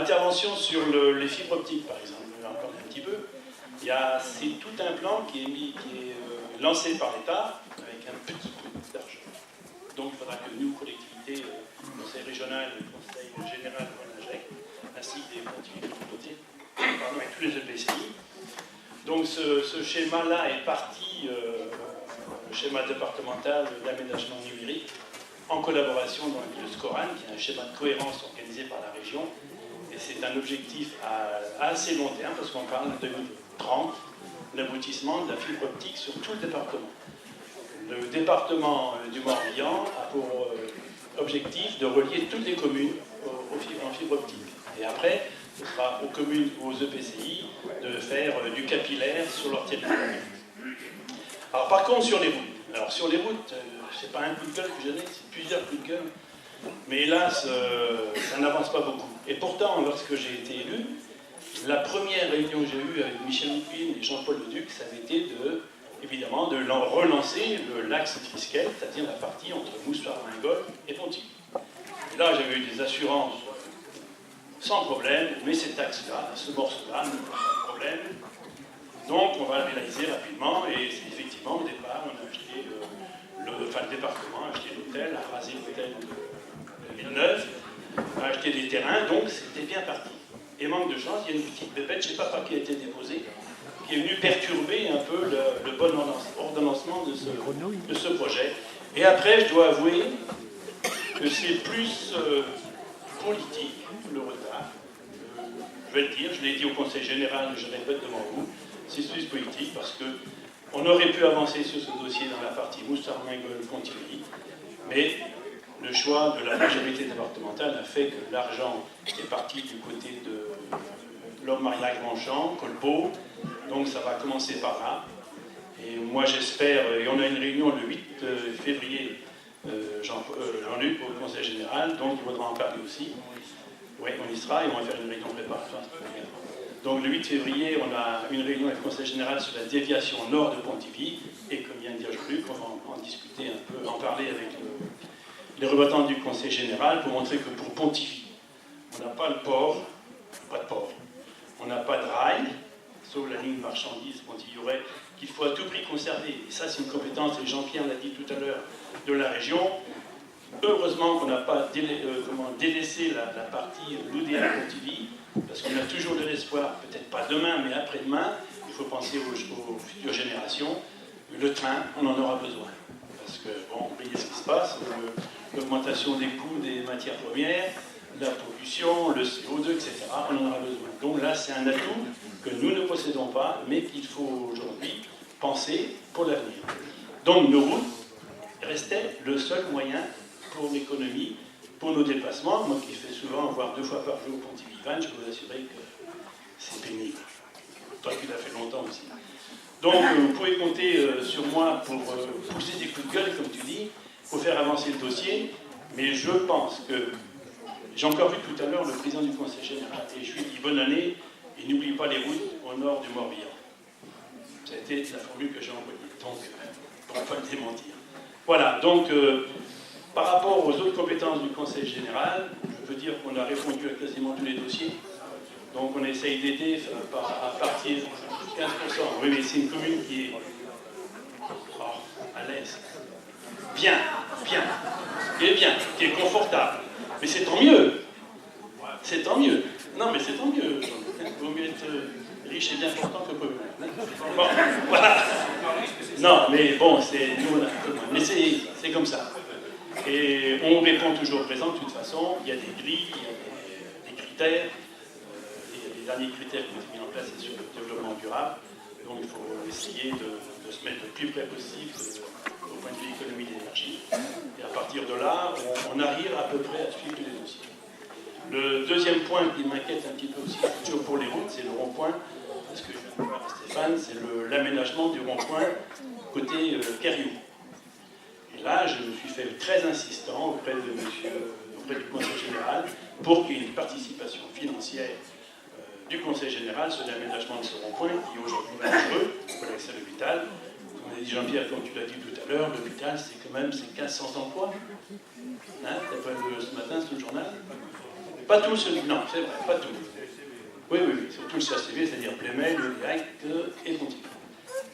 intervention sur les fibres optiques, par exemple, je vais en parler un petit peu. C'est tout un plan qui est lancé par l'État avec un petit peu d'argent. Donc il faudra que nous, collectivités, le Conseil régional, le Conseil général de l'AGEC, ainsi que les collectivités, avec tous les EPCI. Donc ce schéma-là est parti, le schéma départemental d'aménagement numérique, en collaboration avec le SCORAN, qui est un schéma de cohérence organisé par la région. Et c'est un objectif à assez long terme, parce qu'on parle de 2030, l'aboutissement de la fibre optique sur tout le département. Le département du Morbihan a pour objectif de relier toutes les communes en fibre optique. Et après, ce sera aux communes ou aux EPCI de faire du capillaire sur leur territoire. Alors par contre, sur les routes, c'est pas un coup de gueule que j'en ai, c'est plusieurs coups de gueule. Mais hélas, ça n'avance pas beaucoup. Et pourtant, lorsque j'ai été élu, la première réunion que j'ai eue avec Michel Lupine et Jean-Paul Leduc, ça avait été évidemment de relancer l'axe Triskel, c'est-à-dire la partie entre Moustoir-Mingol et Pontivy. Et là, j'avais eu des assurances sans problème, mais cet axe-là, ce morceau-là, pas de problème. Donc, on va le réaliser rapidement, et effectivement, au départ, on a acheté, le département a acheté l'hôtel, a rasé l'hôtel de Villeneuve, a acheté des terrains, donc c'était bien parti. Et manque de chance, il y a une petite bébête, je ne sais pas par qui a été déposée, qui est venue perturber un peu le bon ordonnancement de ce projet. Et après, je dois avouer que c'est plus politique, le retard. Je vais le dire, je l'ai dit au Conseil général, je le répète devant vous, c'est plus politique parce qu'on aurait pu avancer sur ce dossier dans la partie Moustoir-Mingol-Pontivy, mais le choix de la majorité départementale a fait que l'argent est parti du côté de Lormariac-Montchamp, Colbeau, donc ça va commencer par là. Et moi j'espère, et on a une réunion le 8 février, Jean-Luc au Conseil général, donc il faudra en parler aussi. Oui, on y sera et on va faire une réunion préparatoire. Donc le 8 février, on a une réunion avec le Conseil général sur la déviation nord de Pontivy, et comme vient de dire Jean-Luc, on va en discuter un peu, en parler avec les représentants du Conseil général pour montrer que pour Pontivy, on n'a pas le port, pas de port, on n'a pas de rail, sauf la ligne marchandise Pontivy-Auray, qu'il faut à tout prix conserver. Et ça, c'est une compétence, et Jean-Pierre l'a dit tout à l'heure, de la région. Heureusement qu'on n'a pas délaissé la partie Loudéa-Pontivy, parce qu'on a toujours de l'espoir, peut-être pas demain, mais après-demain, il faut penser aux futures générations. Le train, on en aura besoin. Parce que, bon, vous voyez ce qui se passe, l'augmentation des coûts des matières premières, la pollution, le CO2, etc., on en aura besoin. Donc là, c'est un atout que nous ne possédons pas, mais qu'il faut aujourd'hui penser pour l'avenir. Donc nos routes restaient le seul moyen pour l'économie, pour nos déplacements. Moi qui fais souvent, voire 2 fois par jour Pontivy-Vannes, je peux vous assurer que c'est pénible. Toi qui l'as fait longtemps aussi. Donc vous pouvez compter sur moi pour pousser des coups de gueule, comme tu dis, pour faire avancer le dossier, mais je pense que, j'ai encore vu tout à l'heure le président du Conseil général, et je lui ai dit bonne année, et n'oublie pas les routes au nord du Morbihan. Ça a été la formule que j'ai envoyée, donc pour ne pas le démentir. Voilà, donc par rapport aux autres compétences du Conseil général, je peux dire qu'on a répondu à quasiment tous les dossiers. Donc on essaye d'aider à partir de 15%. Oui, mais c'est une commune qui est à l'aise. Bien, qui est confortable. Mais c'est tant mieux. C'est tant mieux. Non, mais c'est tant mieux. Il vaut mieux être riche et bien portant que pauvre. Bon, voilà. Non, mais bon, mais c'est comme ça. Et on répond toujours présent de toute façon. Il y a des grilles, il y a des critères. Les derniers critères qui ont été mis en place, c'est sur le développement durable. Donc il faut essayer de se mettre le plus près possible au point de vue économie d'énergie. Et à partir de là, on arrive à peu près à suivre tous les dossiers. Le deuxième point qui m'inquiète un petit peu aussi, toujours pour les routes, c'est le rond-point. Parce que je viens de voir Stéphane, c'est l'aménagement du rond-point côté Kerriou. Et là, je me suis fait très insistant auprès du Conseil général pour qu'il y ait une participation financière du Conseil général sur l'aménagement de ce rond-point qui est aujourd'hui dangereux pour l'accès à l'hôpital. Comme a dit Jean-Pierre, comme tu l'as dit tout à l'heure, l'hôpital, c'est quand même 1500 emplois. Hein, t'as pas lu ce matin, c'est le journal. Pas tous, non, c'est vrai, pas tous. Oui, oui, oui, surtout le CHTV, c'est-à-dire Plémel, le direct et Pontif.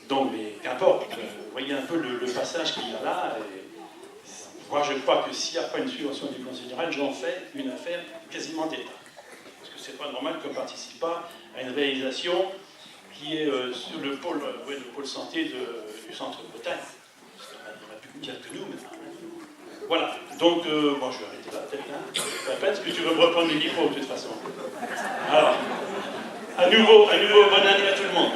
Donc, mais qu'importe, vous voyez un peu le passage qu'il y a là. Et moi, je crois que s'il n'y a pas une subvention du Conseil général, j'en fais une affaire quasiment d'État. Parce que c'est pas normal qu'on ne participe pas à une réalisation qui est sur le pôle santé du centre Bretagne. Parce qu'on aurait pu dire que nous, mais voilà. Donc, bon, je vais arrêter là, peut-être. Hein. Est-ce que tu veux me reprendre les micros, de toute façon? Alors, à nouveau, bonne année à tout le monde.